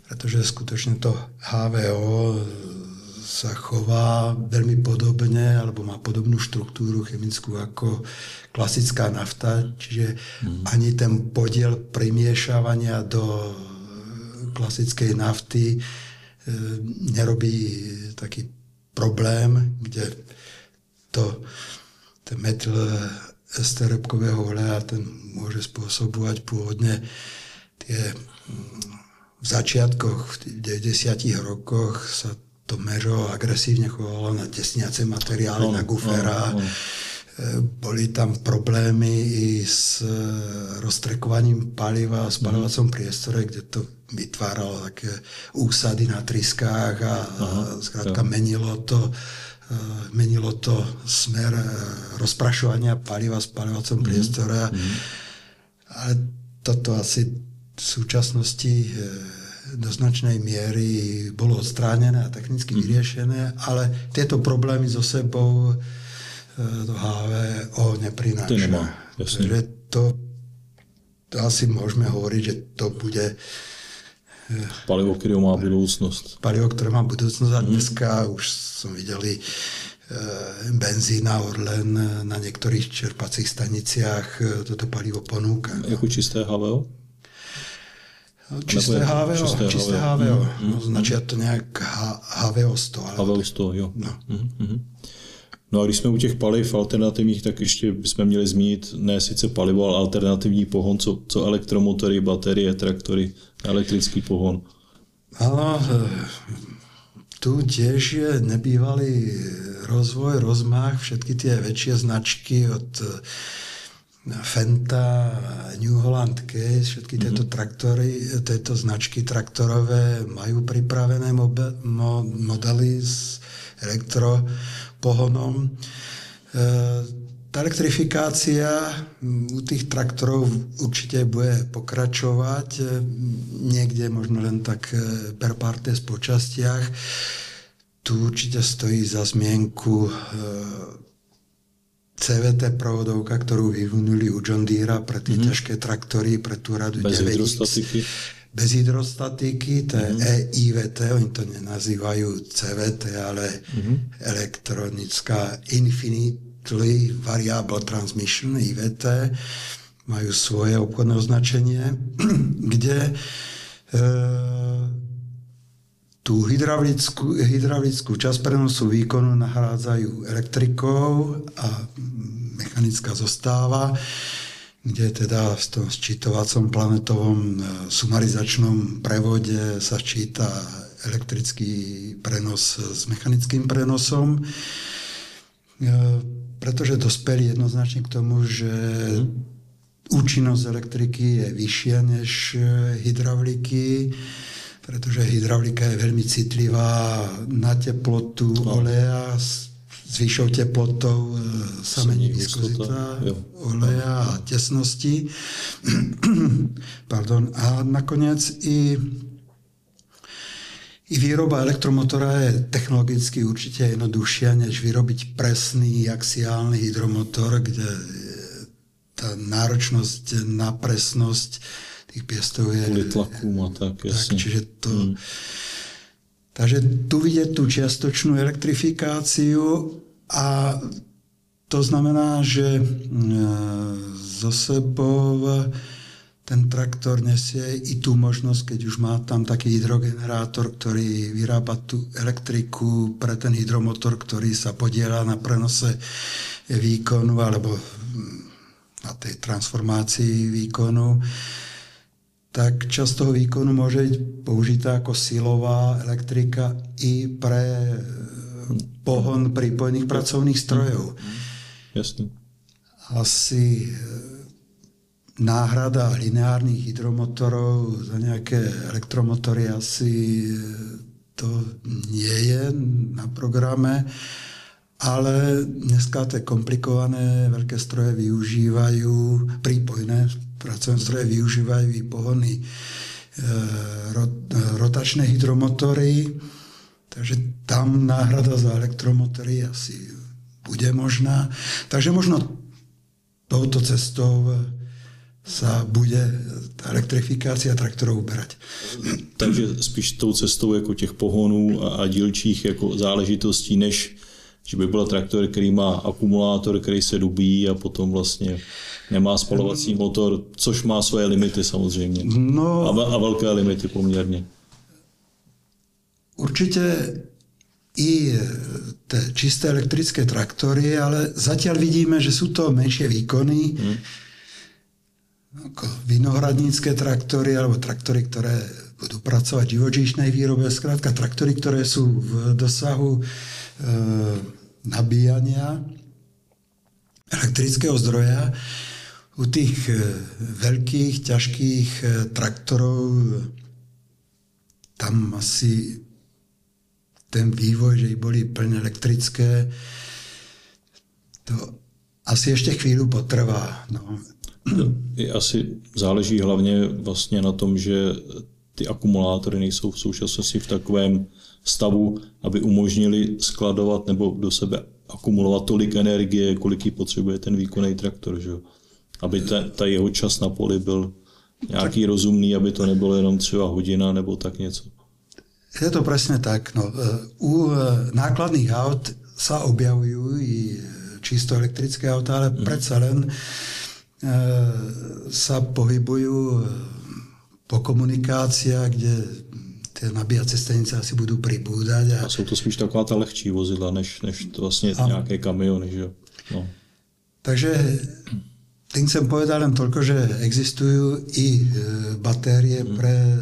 pretože skutočne to HVO sa chová veľmi podobne alebo má podobnú štruktúru chemickú ako klasická nafta, čiže ani ten podiel primiešavania do klasickej nafty nerobí taký problém, kde ten metylester repkového oleja ten môže spôsobovať pôvodne tie v začiatkoch, v 90 rokoch sa to mežo agresívne chovalo na tesniace materiály, na gufera. Boli tam problémy i s roztrekovaním paliva v spaľovacom priestore, kde to vytváralo také úsady na tryskách a skrátka menilo to smer rozprašovania paliva v spaľovacom priestore. Ale toto asi v súčasnosti do značnej miery bolo odstránené a technicky vyriešené, ale tieto problémy so sebou to HVO neprináša. To asi môžeme hovoriť, že to bude palivo, ktoré má budúcnosť. Palivo, ktoré má budúcnosť a dneska už som videli benzín a Orlen na niektorých čerpacích staniciach toto palivo ponúka. Ako čisté HVO? Čisté HVO. Značia to nejak HVO 100. HVO 100, jo. No a když jsme u těch paliv alternativních, tak ještě bychom měli zmínit ne sice palivo, ale alternativní pohon, co elektromotory, baterie, traktory, elektrický pohon. Áno, tu tiež je nebývalý rozvoj, rozmach, všetky tie väčšie značky od Fenta, New Holland Case, všetky tieto traktory, tieto značky traktorové majú pripravené modely s elektropohonom. Tá elektrifikácia u tých traktorov určite bude pokračovať, niekde možno len tak per partes po častiach. Tu určite stojí za zmienku CVT provodovka, ktorú vyvinuli u John Deere pre tie ťažké traktory, pre tú radu 9X. Bez hydrostatiky, to je EIVT, oni to nenazývajú CVT, ale elektronická Infinitely Variable Transmission, IVT, majú svoje obchodné označenie, kde tú hydraulickú časť prenosu výkonu nahrádzajú elektrikou a mechanická zostáva, kde teda v tom sčítovacom planetovom sumarizačnom prevode sa sčíta elektrický prenos s mechanickým prenosom, pretože dospeli jednoznačne k tomu, že účinnosť elektriky je vyššia než hydrauliky, pretože hydraulika je veľmi citlivá na teplotu oleja, s vyššou teplotou sa mení viskozita oleja a tesnosti. Pardon. A nakoniec i I výroba elektromotora je technologicky určite jednoduchšia, než vyrobiť presný axiálny hydromotor, kde tá náročnosť na presnosť tých piestov je... Kvôli tlaku a tak, jasne. Čiže to... Takže tu vidieť tú čiastočnú elektrifikáciu a to znamená, že so sebou ten traktor nesie i tú možnosť, keď už má tam taký hydrogenerátor, ktorý vyrába tú elektriku pre ten hydromotor, ktorý sa podieľa na prenose výkonu alebo na tej transformácii výkonu, tak časť toho výkonu môže byť použitá ako silová elektrika i pre pohon prípojných pracovných strojov. Jasne. Asi náhrada lineárnych hydromotorov za nejaké elektromotory asi to nie je na programe, ale dneska tie komplikované veľké stroje využívajú, prípojné pracovné stroje využívajú i pohony rotačné hydromotory, takže tam náhrada za elektromotory asi bude možná. Takže možno touto cestou sa bude tá elektrifikácia traktorov uberať. Takže spíš tou cestou jako těch pohonů a dílčích jako záležitostí, než že by byl traktor, který má akumulátor, který se dubí a potom vlastně nemá spalovací motor, což má svoje limity samozřejmě. No, a velké limity poměrně. Určite i tie čisté elektrické traktory, ale zatiaľ vidíme, že sú to menšie výkony, ako vinohradnícke traktory alebo traktory, ktoré budú pracovať v živočíšnej výrobe, skrátka traktory, ktoré sú v dosahu nabíjania elektrického zdroja. U tých veľkých, ťažkých traktorov tam asi ten vývoj, že boli plne elektrické, to asi ešte chvíľu potrvá. No. Asi záleží hlavně vlastně na tom, že ty akumulátory nejsou v současnosti v takovém stavu, aby umožnili skladovat nebo do sebe akumulovat tolik energie, kolik ji potřebuje ten výkonný traktor. Že? Aby ta jeho čas na poli byl nějaký rozumný, aby to nebylo jenom třeba hodina nebo tak něco. Je to presne tak. No, u nákladných aut sa objavujú i čisto elektrické autá, ale predsa len sa pohybujú po komunikáciách, kde tie nabíjacie stanice asi budú pribúdať. A sú to spíš taková ta lehčí vozidla, než to vlastně nějaké kamiony. Že? No. Takže tým chcem povedať len toľko, že existujú i batérie pre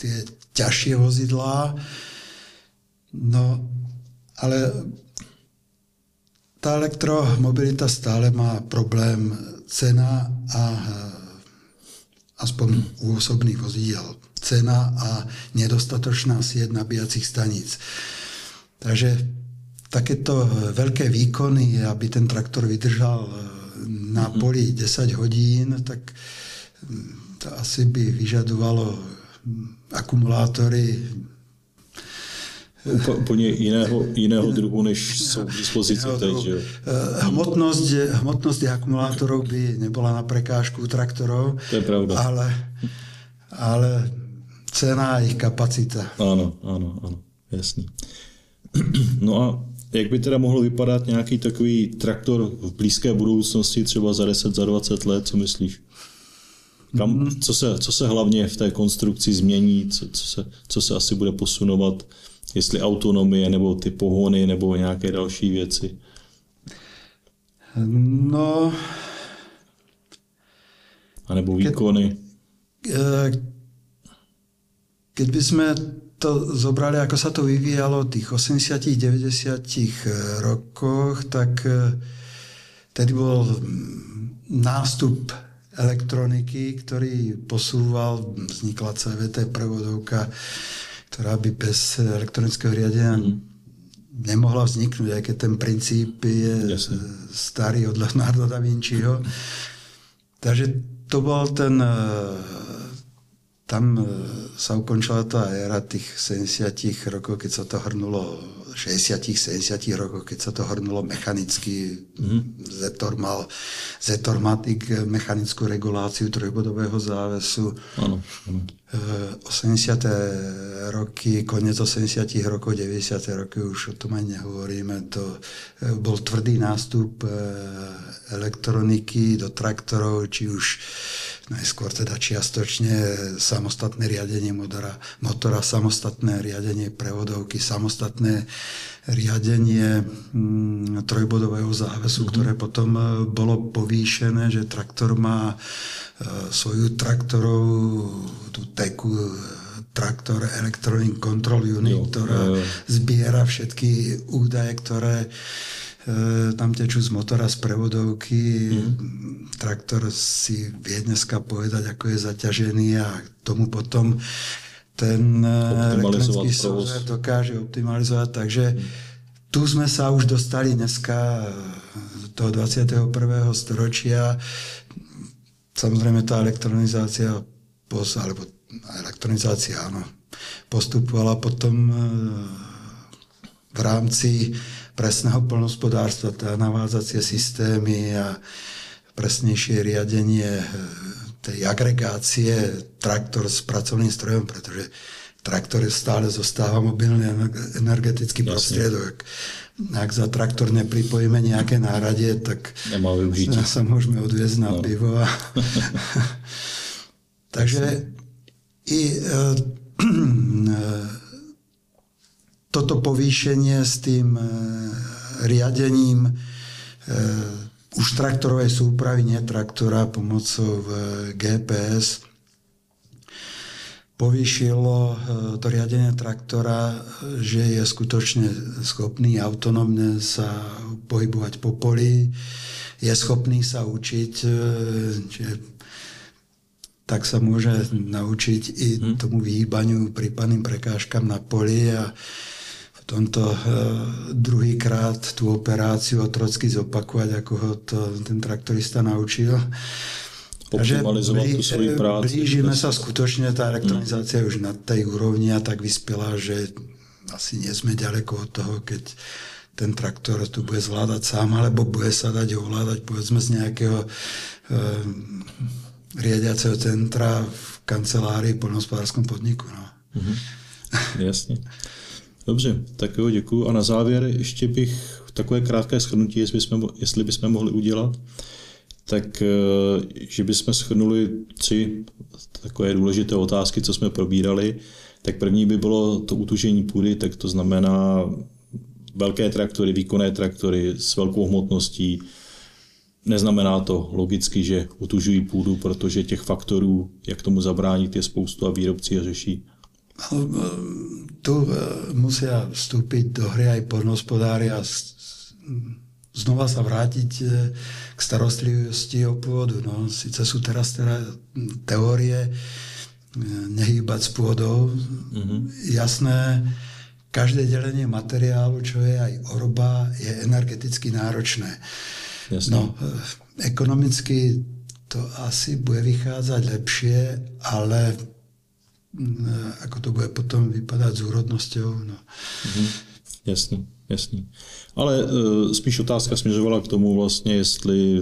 tie ťažšie vozidlá. No, ale tá elektromobilita stále má problém cena a aspoň u osobných vozidel cena a nedostatočná sieť nabíjacích staníc. Takže takéto veľké výkony, aby ten traktor vydržal na poli 10 hodín, tak to asi by vyžadovalo akumulátory úplně jiného druhu, než jsou k dispozici teď. Že? Hmotnosť akumulátorov by nebola na prekážku traktorov. To je pravda. Ale cena a ich kapacita. Ano, jasný. No a jak by teda mohlo vypadat nějaký takový traktor v blízké budoucnosti, třeba za 10, za 20 let, co myslíš? Co se hlavně v té konstrukci změní, co se asi bude posunovat, jestli autonomie, nebo ty pohony, nebo nějaké další věci? No... A nebo výkony? Keď by sme to zobrali, ako sa to vyvíjalo v tých 80-90 rokoch, tak tedy bol nástup elektroniky, ktorý posúval, vznikla CVT prevodovka, ktorá by bez elektronického riadenia nemohla vzniknúť, aj keď ten princíp je starý od Leonarda da Vinciho. Takže to bol ten tam sa ukončila tá éra tých 70 rokov, keď sa to hrnulo 60-70 rokov, keď sa to hrnulo mechanicky. Zetor má mechanickú reguláciu trojbodového závesu. Áno. 80. roky, koniec 80 rokov, 90. roky, už o tom aj nehovoríme. To bol tvrdý nástup elektroniky do traktorov, či už najskôr teda čiastočne samostatné riadenie motora, samostatné riadenie prevodovky, samostatné riadenie trojbodového závesu, ktoré potom bolo povýšené, že traktor má svoju traktorovú tú teku, traktor Electronic Control Unit, ktorá zbiera všetky údaje, ktoré tam tečú z motora, z prevodovky. Traktor si vie dneska povedať, ako je zaťažený a tomu potom ten elektronický software dokáže optimalizovať. Takže tu sme sa už dostali dneska do toho 21. storočia. Samozrejme tá elektronizácia, postupovala potom v rámci presného poľnohospodárstva, tá navádzacie systémy a presnejšie riadenie tej agregácie, traktor s pracovným strojom, pretože traktor stále zostáva mobilný energetický prostriedok. Ak za traktor nepripojíme nejaké náradie, tak sa môžeme odviezť na pivo. Takže i toto povýšenie s tým riadením už traktorovej súpravy, nie traktora, pomocou GPS povýšilo to riadenie traktora, že je skutočne schopný autonómne sa pohybovať po poli, je schopný sa učiť, že tak sa môže naučiť i tomu vyhýbaniu prípadným prekážkam na poli a v tomto druhýkrát tú operáciu otrocky zopakovať, ako ho to ten traktorista naučil. Optimalizovať tú svoju prácu. Blížime sa skutočne, tá elektronizácia už na tej úrovni a tak vyspelá, že asi nie sme ďaleko od toho, keď ten traktor tu bude zvládať sám, alebo bude sa dať ovládať, povedzme z nejakého riadiaceho centra v kancelárii v poľnohospodárskom podniku. No. Jasně. Dobře, tak jo, děkuju. A na závěr ještě bych takové krátké shrnutí, jestli bychom mohli udělat, tak že bychom shrnuli 3 takové důležité otázky, co jsme probírali. Tak první by bylo to utužení půdy, tak to znamená velké traktory, výkonné traktory s velkou hmotností. Neznamená to logicky, že utužují půdu, protože těch faktorů, jak tomu zabránit, je spoustu a výrobci je řeší. Tu musia vstúpiť do hry aj poľnohospodári a znova sa vrátiť k starostlivosti o pôdu. No, síce sú teraz teórie nehýbať s pôdou. Jasné, každé delenie materiálu, čo je aj orba, je energeticky náročné. Jasné. No, ekonomicky to asi bude vychádzať lepšie, ale ako to bude potom vypadať s úrodnosťou. No. Jasný. Ale spíš otázka směřovala k tomu vlastně, jestli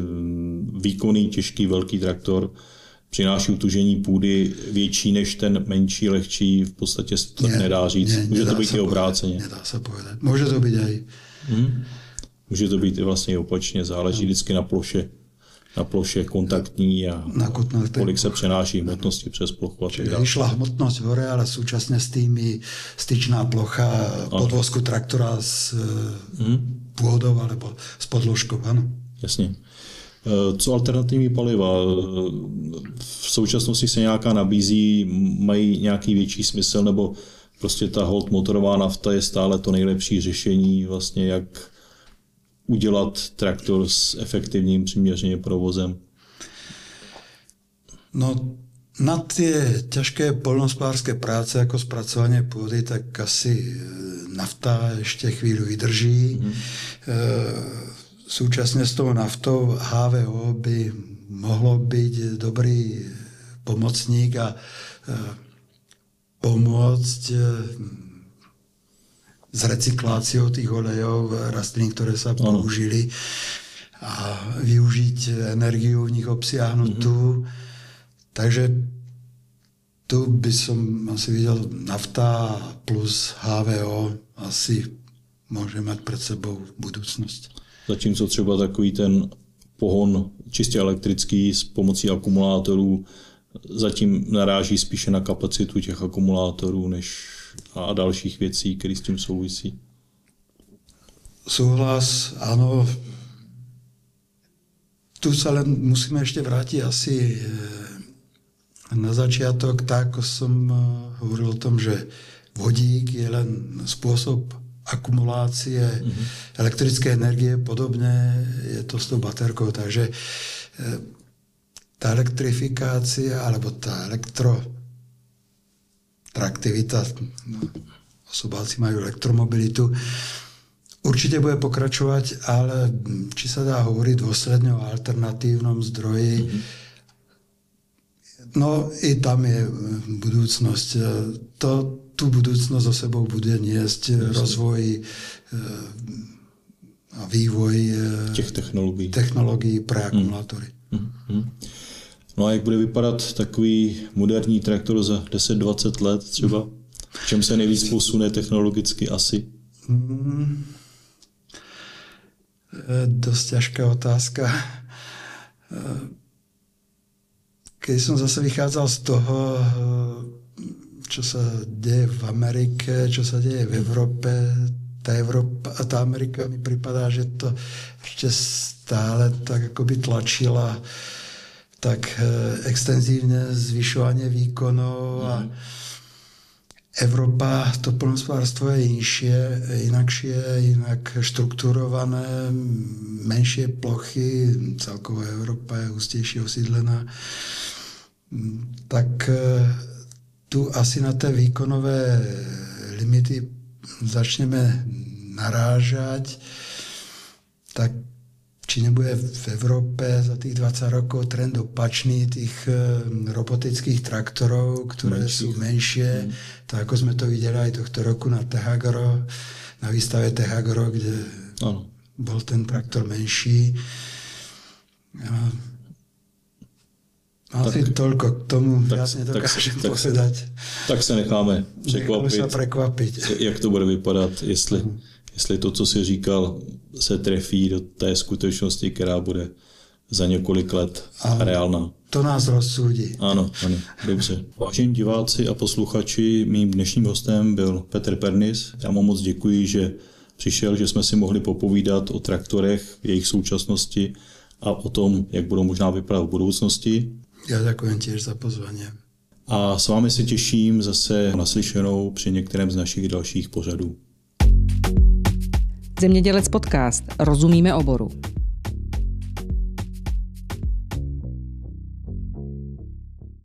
výkonný, těžký, velký traktor přináší utužení půdy větší než ten menší, lehčí, v podstatě to nedá říct. Může to být i obráceně. Nedá se povedať. Může to být aj. Může to být i vlastně opačně, záleží vždycky na ploše kontaktní a kolik se přenáší hmotnosti přes plochu. Čiže išla hmotnosť hore, ale súčasne s tými styčná plocha podvozku traktora s pôdou alebo s podložkou. Ano. Jasně. Co alternativní paliva? V současnosti se nějaká nabízí, mají nějaký větší smysl, nebo prostě ta holt motorová nafta je stále to nejlepší řešení, vlastně jak udělat traktor s efektivním přiměřeným provozem? No, na tie ťažké poľnohospodárske práce ako spracovanie pôdy, tak asi nafta ešte chvíľu vydrží. Súčasne s tou naftou HVO by mohlo byť dobrý pomocník a pomôcť s recykláciou tých olejov rastlín, ktoré sa použili a využiť energiu v nich obsiahnutú. Takže tu by som asi videl nafta plus HVO asi môže mať pred sebou budúcnosť. Zatímco třeba takový ten pohon čistě elektrický s pomocí akumulátorů zatím naráží spíše na kapacitu těch akumulátorů než a dalších věcí, které s tím souvisí. Súhlas, áno. Tu sa len musíme ešte vrátiť asi na začiatok, tak ako som hovoril o tom, že vodík je len spôsob akumulácie elektrické energie, podobne je to s tou baterkou, takže tá elektrifikácia alebo tá elektratraktivita, osobáci majú elektromobilitu, určite bude pokračovať, ale či sa dá hovoriť dôsledne o alternatívnom zdroji, no i tam je budúcnosť. Tú budúcnosť so sebou bude niesť rozvoj a vývoj těch technologií pre akumulátory. No a jak bude vypadat takový moderní traktor za 10-20 let třeba? V čem se nejvíc posune technologicky asi? Dosť ťažká otázka. Keď som zase vychádzal z toho, čo sa deje v Amerike, čo sa deje v Európe, tá Amerika mi pripadá, že to ešte stále tak akoby tlačila tak extenzívne zvyšovanie výkonov a Európa, to poľnohospodárstvo je inakšie, inak štrukturované, menšie plochy, celkovo Európa je hustejšie osídlená. Tak tu asi na tie výkonové limity začneme narážať, tak či nebude v Európe za tých 20 rokov trend opačný tých robotických traktorov, ktoré sú menšie, tak ako sme to videli aj tohto roku na Tehagro, na výstave Tehagro, kde bol ten traktor menší. Asi toľko k tomu jasne dokážem povedať. Tak se necháme překvapit. Jak to bude vypadat, jestli to, co jsi říkal, se trefí do té skutečnosti, která bude za několik let reálná. To nás rozsúdi. Ano, dobře. Vážení diváci a posluchači, mým dnešním hostem byl Petr Pernis. Já mu moc děkuji, že přišel, že jsme si mohli popovídat o traktorech, jejich současnosti a o tom, jak budou možná vypadat v budoucnosti. Ja ďakujem tiež za pozvanie. A s vámi se těším zase naslyšenou při některém z našich dalších pořadů. Zemědělec podcast. Rozumíme oboru.